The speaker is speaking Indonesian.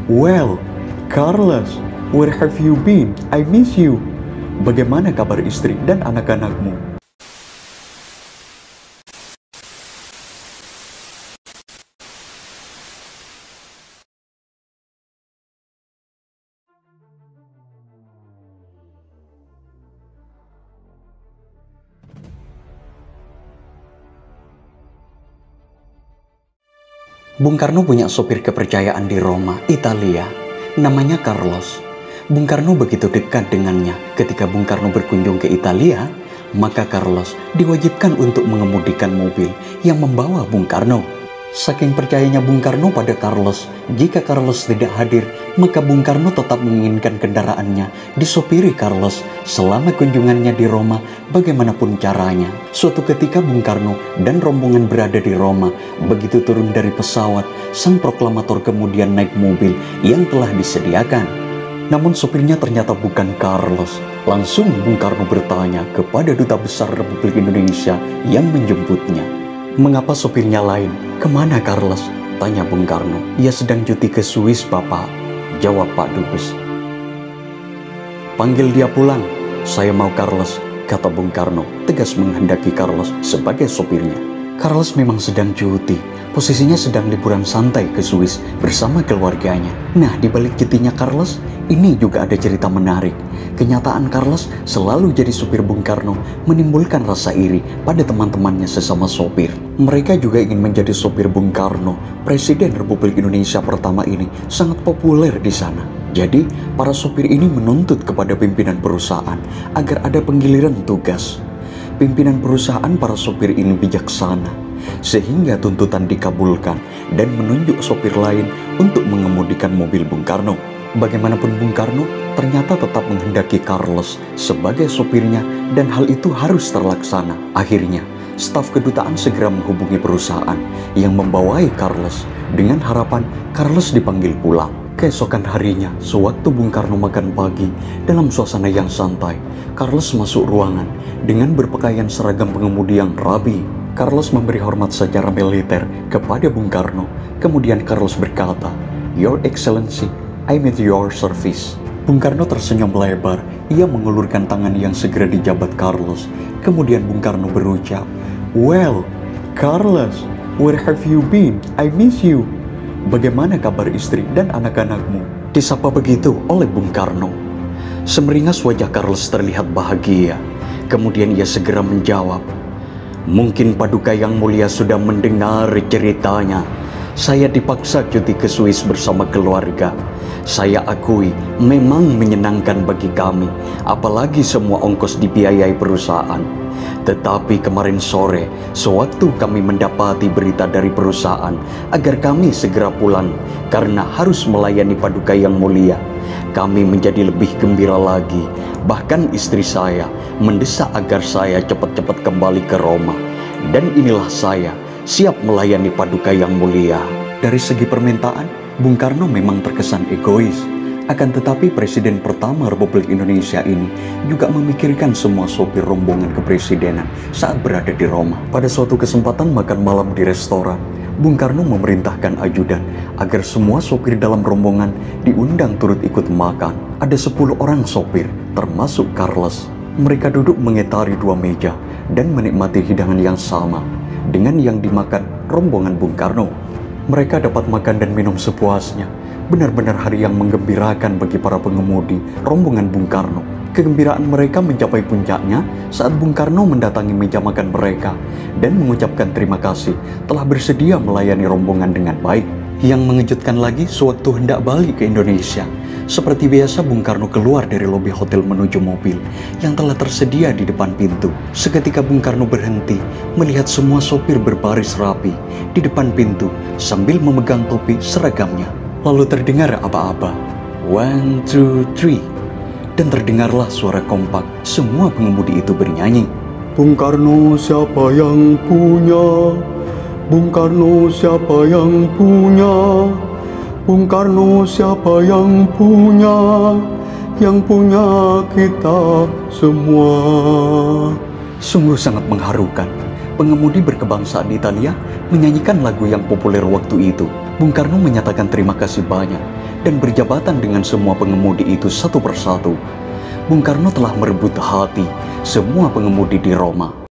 Well, Carlos, where have you been? I miss you. Bagaimana kabar istri dan anak-anakmu? Bung Karno punya sopir kepercayaan di Roma, Italia. Namanya Carlos. Bung Karno begitu dekat dengannya. Ketika Bung Karno berkunjung ke Italia, maka Carlos diwajibkan untuk mengemudikan mobil yang membawa Bung Karno. Saking percayanya Bung Karno pada Carlos, jika Carlos tidak hadir, maka Bung Karno tetap menginginkan kendaraannya disopiri Carlos selama kunjungannya di Roma bagaimanapun caranya. Suatu ketika Bung Karno dan rombongan berada di Roma. Begitu turun dari pesawat, sang proklamator kemudian naik mobil yang telah disediakan. Namun sopirnya ternyata bukan Carlos. Langsung Bung Karno bertanya kepada Duta Besar Republik Indonesia yang menjemputnya. Mengapa sopirnya lain? Kemana Carlos? Tanya Bung Karno. Ia sedang cuti ke Swiss, Bapak. Jawab Pak Dubes. Panggil dia pulang. Saya mau Carlos, kata Bung Karno, tegas menghendaki Carlos sebagai sopirnya. Carlos memang sedang cuti. Posisinya sedang liburan santai ke Swiss bersama keluarganya. Nah, di balik cutinya Carlos, ini juga ada cerita menarik. Kenyataan Carlos selalu jadi supir Bung Karno menimbulkan rasa iri pada teman-temannya sesama sopir. Mereka juga ingin menjadi sopir Bung Karno. Presiden Republik Indonesia pertama ini sangat populer di sana. Jadi, para sopir ini menuntut kepada pimpinan perusahaan agar ada penggiliran tugas. Pimpinan perusahaan para sopir ini bijaksana, sehingga tuntutan dikabulkan dan menunjuk sopir lain untuk mengemudikan mobil Bung Karno. Bagaimanapun Bung Karno ternyata tetap menghendaki Carlos sebagai sopirnya dan hal itu harus terlaksana. Akhirnya, staf kedutaan segera menghubungi perusahaan yang membawai Carlos dengan harapan Carlos dipanggil pulang. Keesokan harinya, sewaktu Bung Karno makan pagi dalam suasana yang santai, Carlos masuk ruangan dengan berpakaian seragam pengemudi yang rapi. Carlos memberi hormat secara militer kepada Bung Karno. Kemudian Carlos berkata, "Your Excellency, I'm at your service." Bung Karno tersenyum lebar. Ia mengulurkan tangan yang segera dijabat Carlos. Kemudian Bung Karno berucap, "Well, Carlos, where have you been? I miss you. Bagaimana kabar istri dan anak-anakmu?" Disapa begitu oleh Bung Karno. Semeringas wajah Carlos terlihat bahagia. Kemudian ia segera menjawab, "Mungkin Paduka Yang Mulia sudah mendengar ceritanya. Saya dipaksa cuti ke Swiss bersama keluarga. Saya akui memang menyenangkan bagi kami, apalagi semua ongkos dibiayai perusahaan. Tetapi kemarin sore, sewaktu kami mendapati berita dari perusahaan agar kami segera pulang karena harus melayani Paduka Yang Mulia, kami menjadi lebih gembira lagi. Bahkan istri saya mendesak agar saya cepat-cepat kembali ke Roma. Dan inilah saya, siap melayani Paduka Yang Mulia." Dari segi permintaan, Bung Karno memang terkesan egois. Akan tetapi Presiden pertama Republik Indonesia ini juga memikirkan semua sopir rombongan kepresidenan saat berada di Roma. Pada suatu kesempatan makan malam di restoran, Bung Karno memerintahkan ajudan agar semua sopir dalam rombongan diundang turut ikut makan. Ada 10 orang sopir, termasuk Carlos. Mereka duduk mengitari 2 meja dan menikmati hidangan yang sama dengan yang dimakan rombongan Bung Karno. Mereka dapat makan dan minum sepuasnya. Benar-benar hari yang menggembirakan bagi para pengemudi rombongan Bung Karno. Kegembiraan mereka mencapai puncaknya saat Bung Karno mendatangi meja makan mereka dan mengucapkan terima kasih telah bersedia melayani rombongan dengan baik. Yang mengejutkan lagi, sewaktu hendak balik ke Indonesia, seperti biasa Bung Karno keluar dari lobi hotel menuju mobil yang telah tersedia di depan pintu. Seketika Bung Karno berhenti melihat semua sopir berbaris rapi di depan pintu sambil memegang topi seragamnya. Lalu terdengar aba-aba, 1, 2, 3, dan terdengarlah suara kompak. Semua pengemudi itu bernyanyi, "Bung Karno siapa yang punya? Bung Karno siapa yang punya? Bung Karno siapa yang punya? Yang punya kita semua." Sungguh sangat mengharukan. Pengemudi berkebangsaan Italia menyanyikan lagu yang populer waktu itu. Bung Karno menyatakan terima kasih banyak dan berjabatan dengan semua pengemudi itu satu persatu. Bung Karno telah merebut hati semua pengemudi di Roma.